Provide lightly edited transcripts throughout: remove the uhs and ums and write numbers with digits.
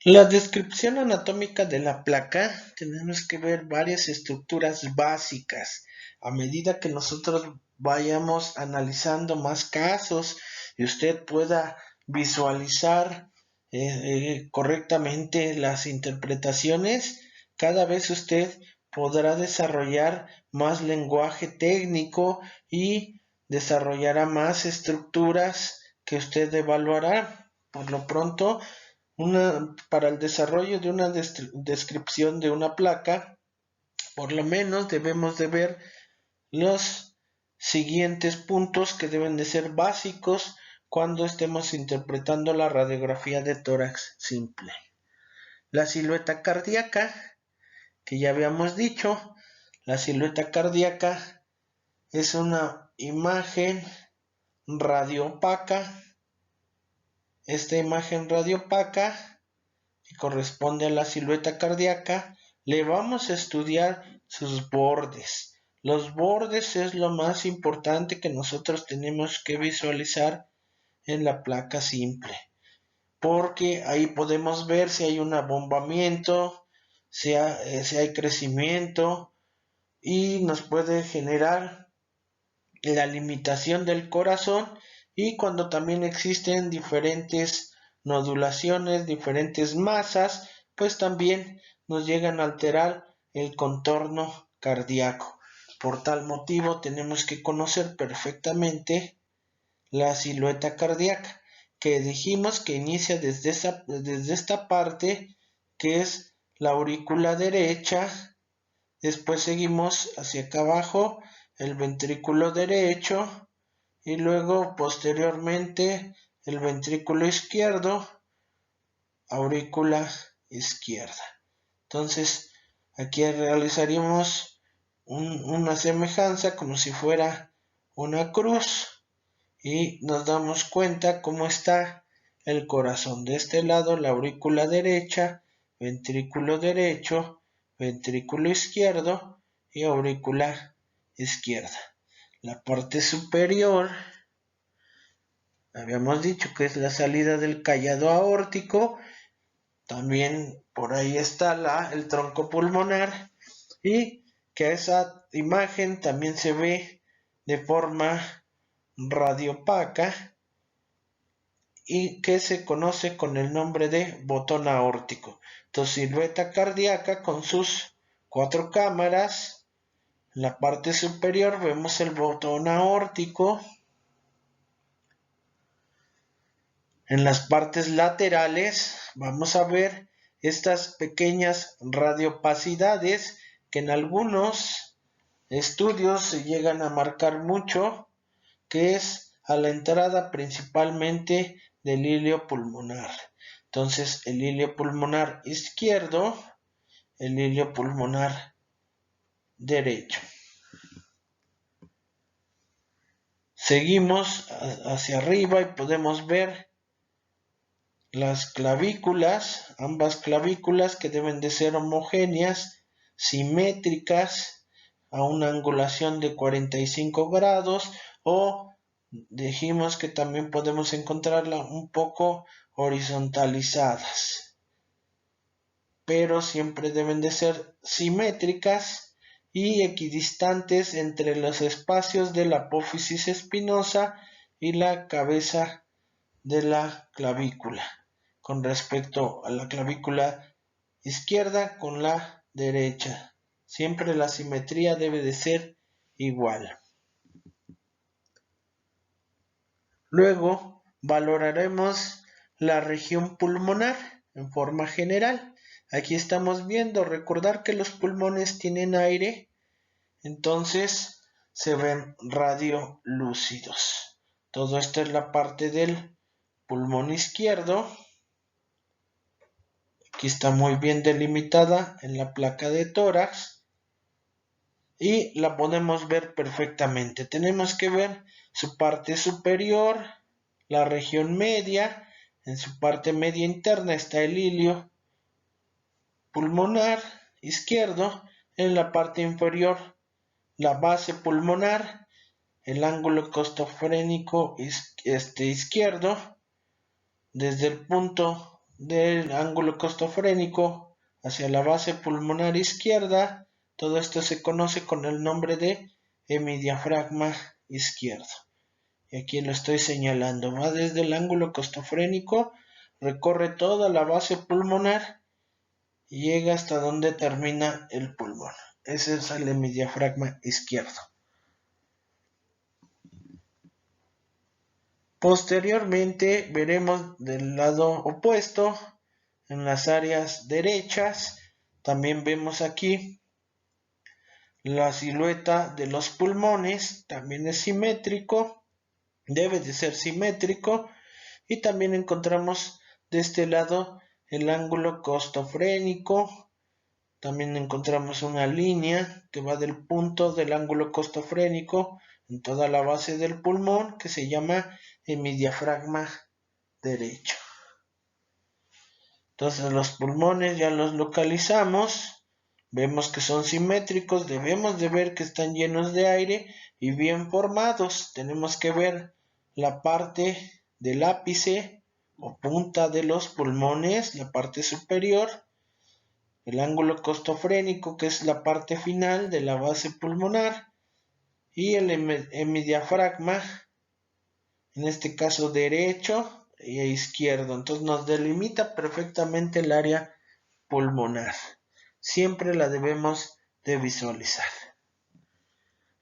La descripción anatómica de la placa, tenemos que ver varias estructuras básicas. A medida que nosotros vayamos analizando más casos y usted pueda visualizar correctamente las interpretaciones, cada vez usted podrá desarrollar más lenguaje técnico y desarrollará más estructuras que usted evaluará. Por lo pronto, para el desarrollo de una descripción de una placa, por lo menos debemos de ver los siguientes puntos que deben de ser básicos cuando estemos interpretando la radiografía de tórax simple. La silueta cardíaca, que ya habíamos dicho, la silueta cardíaca es una imagen radioopaca. Esta imagen radioopaca, que corresponde a la silueta cardíaca, le vamos a estudiar sus bordes. Los bordes es lo más importante que nosotros tenemos que visualizar en la placa simple, porque ahí podemos ver si hay un abombamiento, si hay crecimiento, y nos puede generar la limitación del corazón, y cuando también existen diferentes nodulaciones, diferentes masas, pues también nos llegan a alterar el contorno cardíaco. Por tal motivo tenemos que conocer perfectamente la silueta cardíaca, que dijimos que inicia desde esta parte, que es la aurícula derecha. Después seguimos hacia acá abajo el ventrículo derecho y luego posteriormente el ventrículo izquierdo, aurícula izquierda. Entonces aquí realizaríamos una semejanza como si fuera una cruz, y nos damos cuenta cómo está el corazón. De este lado la aurícula derecha, ventrículo derecho, ventrículo izquierdo y aurícula izquierda. La parte superior, habíamos dicho que es la salida del callado aórtico. También por ahí está el tronco pulmonar, y que esa imagen también se ve de forma radiopaca y que se conoce con el nombre de botón aórtico. Entonces, silueta cardíaca con sus 4 cámaras. En la parte superior vemos el botón aórtico. En las partes laterales vamos a ver estas pequeñas radiopacidades que en algunos estudios se llegan a marcar mucho, que es a la entrada principalmente del hilio pulmonar. Entonces, el hilio pulmonar izquierdo, el hilio pulmonar derecho. Seguimos hacia arriba y podemos ver las clavículas, ambas clavículas, que deben de ser homogéneas, simétricas, a una angulación de 45 grados, o dijimos que también podemos encontrarla un poco horizontalizadas, pero siempre deben de ser simétricas y equidistantes entre los espacios de la apófisis espinosa y la cabeza de la clavícula, con respecto a la clavícula izquierda con la derecha. Siempre la simetría debe de ser igual. Luego valoraremos la región pulmonar en forma general. Aquí estamos viendo, recordar que los pulmones tienen aire, entonces se ven radiolúcidos. Todo esto es la parte del pulmón izquierdo. Aquí está muy bien delimitada en la placa de tórax y la podemos ver perfectamente. Tenemos que ver su parte superior, la región media. En su parte media interna está el hilio pulmonar izquierdo. En la parte inferior, la base pulmonar, el ángulo costofrénico izquierdo. Desde el punto del ángulo costofrénico hacia la base pulmonar izquierda. Todo esto se conoce con el nombre de hemidiafragma izquierdo. Y aquí lo estoy señalando. Va desde el ángulo costofrénico, recorre toda la base pulmonar y llega hasta donde termina el pulmón. Ese es el hemidiafragma izquierdo. Posteriormente veremos del lado opuesto, en las áreas derechas, también vemos aquí la silueta de los pulmones, también es simétrico, debe de ser simétrico, y también encontramos de este lado el ángulo costofrénico. También encontramos una línea que va del punto del ángulo costofrénico en toda la base del pulmón, que se llama hemidiafragma derecho. Entonces los pulmones ya los localizamos, vemos que son simétricos, debemos de ver que están llenos de aire y bien formados. Tenemos que ver la parte del ápice o punta de los pulmones, la parte superior, el ángulo costofrénico, que es la parte final de la base pulmonar, y el hemidiafragma, en este caso derecho e izquierdo. Entonces nos delimita perfectamente el área pulmonar. Siempre la debemos de visualizar.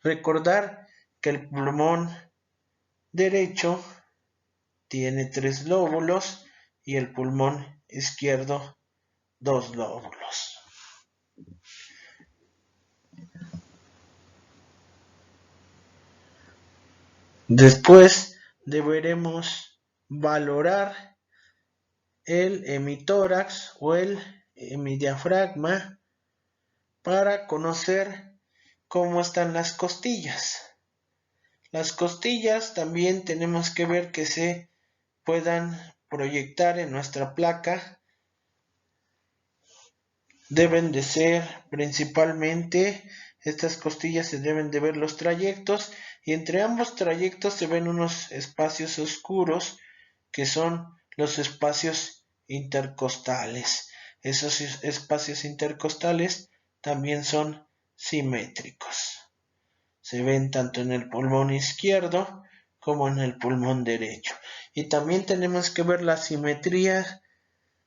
Recordar que el pulmón derecho tiene 3 lóbulos y el pulmón izquierdo 2 lóbulos. Después deberemos valorar el hemitórax o el hemidiafragma para conocer cómo están las costillas. Las costillas también tenemos que ver que se puedan proyectar en nuestra placa. Deben de ser principalmente, estas costillas se deben de ver los trayectos, y entre ambos trayectos se ven unos espacios oscuros que son los espacios intercostales. Esos espacios intercostales también son simétricos. Se ven tanto en el pulmón izquierdo como en el pulmón derecho. Y también tenemos que ver la simetría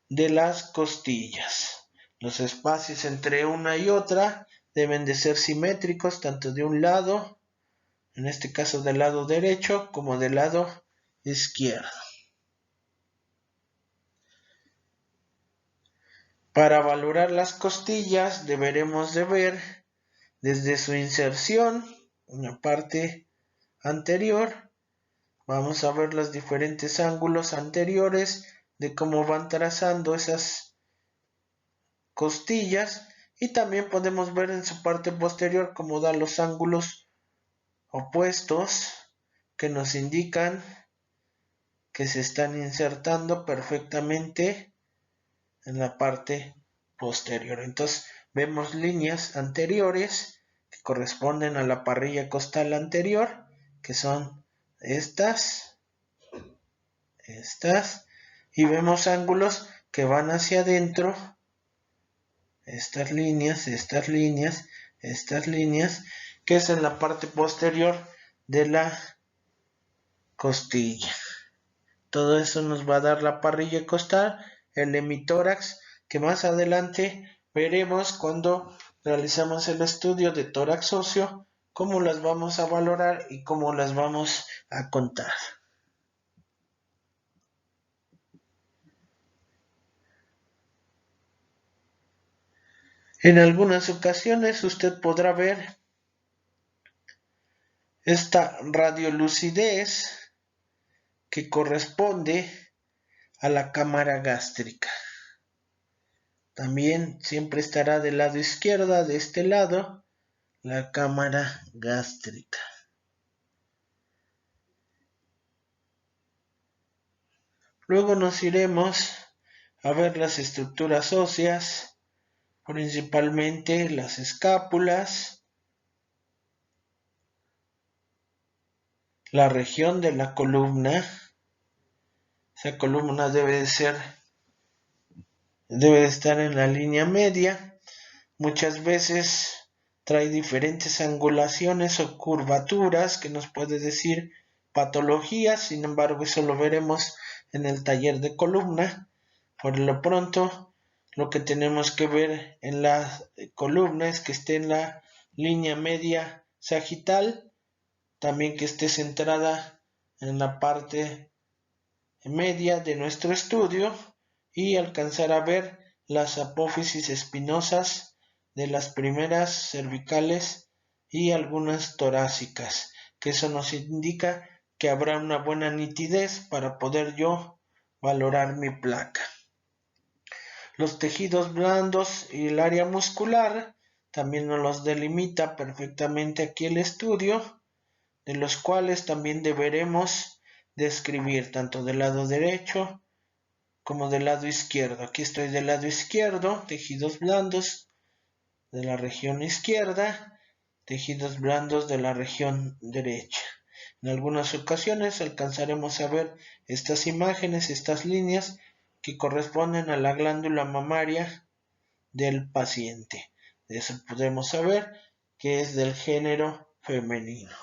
de las costillas. Los espacios entre una y otra deben de ser simétricos tanto de un lado, en este caso del lado derecho, como del lado izquierdo. Para valorar las costillas deberemos de ver desde su inserción en la parte anterior. Vamos a ver los diferentes ángulos anteriores de cómo van trazando esas costillas, y también podemos ver en su parte posterior cómo da los ángulos opuestos que nos indican que se están insertando perfectamente en la parte posterior. Entonces vemos líneas anteriores que corresponden a la parrilla costal anterior, que son estas, y vemos ángulos que van hacia adentro, estas líneas, que es en la parte posterior de la costilla. Todo eso nos va a dar la parrilla costal, el hemitórax, que más adelante veremos cuando realizamos el estudio de tórax óseo, cómo las vamos a valorar y cómo las vamos a contar. En algunas ocasiones usted podrá ver esta radiolucidez que corresponde a la cámara gástrica. También siempre estará del lado izquierdo, de este lado, la cámara gástrica. Luego nos iremos a ver las estructuras óseas, principalmente las escápulas, la región de la columna. Esa columna debe de ser debe de estar en la línea media. Muchas veces trae diferentes angulaciones o curvaturas que nos puede decir patologías, sin embargo eso lo veremos en el taller de columna. Por lo pronto, lo que tenemos que ver en la columna es que esté en la línea media sagital, también que esté centrada en la parte media de nuestro estudio y alcanzar a ver las apófisis espinosas de las primeras cervicales y algunas torácicas, que eso nos indica que habrá una buena nitidez para poder yo valorar mi placa. Los tejidos blandos y el área muscular también nos los delimita perfectamente aquí el estudio, de los cuales también deberemos describir tanto del lado derecho como del lado izquierdo. Aquí estoy del lado izquierdo, tejidos blandos de la región izquierda, tejidos blandos de la región derecha. En algunas ocasiones alcanzaremos a ver estas imágenes, estas líneas que corresponden a la glándula mamaria del paciente. De eso podemos saber que es del género femenino.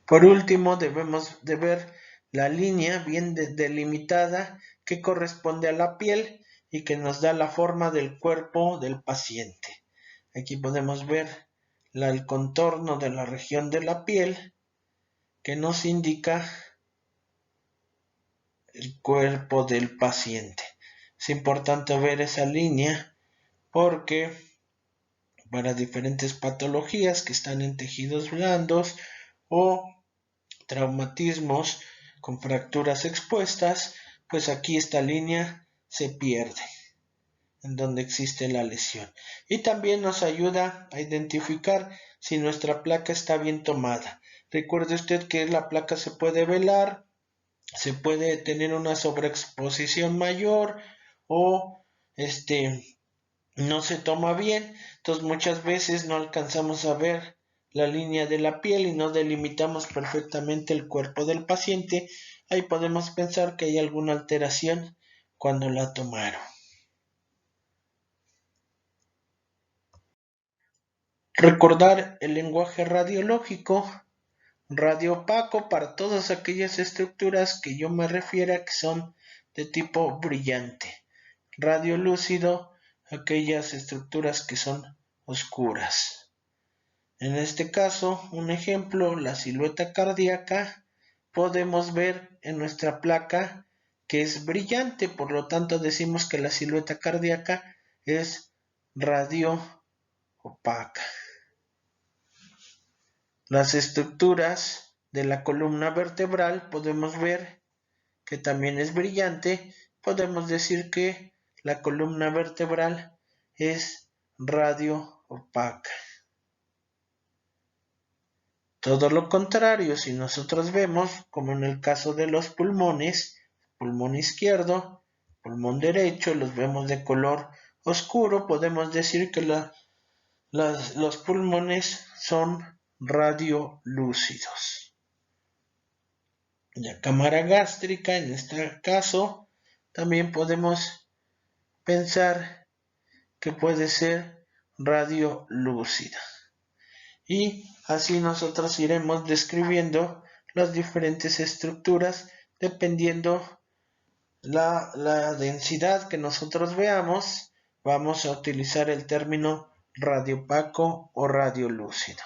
Por último, debemos de ver la línea bien delimitada que corresponde a la piel y que nos da la forma del cuerpo del paciente. Aquí podemos ver el contorno de la región de la piel que nos indica el cuerpo del paciente. Es importante ver esa línea porque para diferentes patologías que están en tejidos blandos o traumatismos con fracturas expuestas, pues aquí esta línea se pierde en donde existe la lesión. Y también nos ayuda a identificar si nuestra placa está bien tomada. Recuerde usted que la placa se puede velar, se puede tener una sobreexposición mayor o no se toma bien, entonces muchas veces no alcanzamos a ver la línea de la piel y no delimitamos perfectamente el cuerpo del paciente. Ahí podemos pensar que hay alguna alteración cuando la tomaron. Recordar el lenguaje radiológico, radiopaco para todas aquellas estructuras que yo me refiera que son de tipo brillante. Radiolúcido, aquellas estructuras que son oscuras. En este caso, un ejemplo, la silueta cardíaca, podemos ver en nuestra placa que es brillante, por lo tanto decimos que la silueta cardíaca es radio opaca. Las estructuras de la columna vertebral podemos ver que también es brillante. Podemos decir que la columna vertebral es radio opaca. Todo lo contrario, si nosotros vemos, como en el caso de los pulmones, pulmón izquierdo, pulmón derecho, los vemos de color oscuro, podemos decir que los pulmones son radiolúcidos. La cámara gástrica, en este caso, también podemos pensar que puede ser radiolúcida. Y así nosotros iremos describiendo las diferentes estructuras dependiendo la densidad que nosotros veamos. Vamos a utilizar el término radiopaco o radiolúcido.